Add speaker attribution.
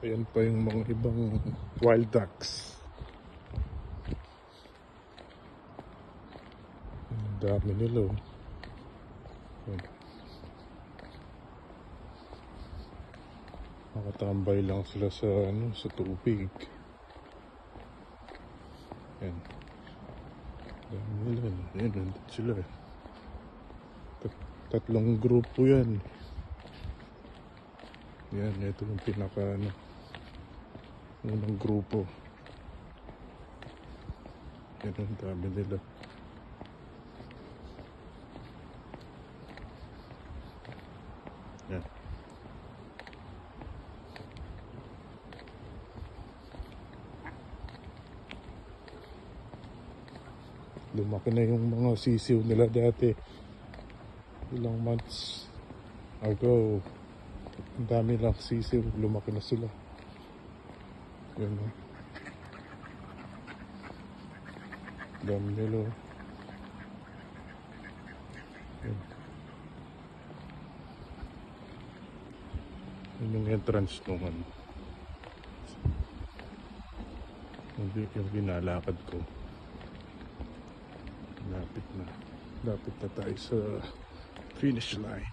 Speaker 1: Ayan pa yung mga ibang wild ducks. Ang dami nila oh. Ayan. Nakatambay lang sila sa sa tubig. Ayan. Dami nila. Ayan, nandun sila eh. Tatlong grupo yan. Yan, ito yung pinaka unang grupo. Yan, ang dami nila. Yan. Lumaki na yung mga sisiw nila dati. Ilang months ago. Ang dami lang sisiw. Lumaki na sila. Yan o. Dami nila. Yan. Yan yung entrance nung yung binalakad ko. Lapit na tayo sa finish line.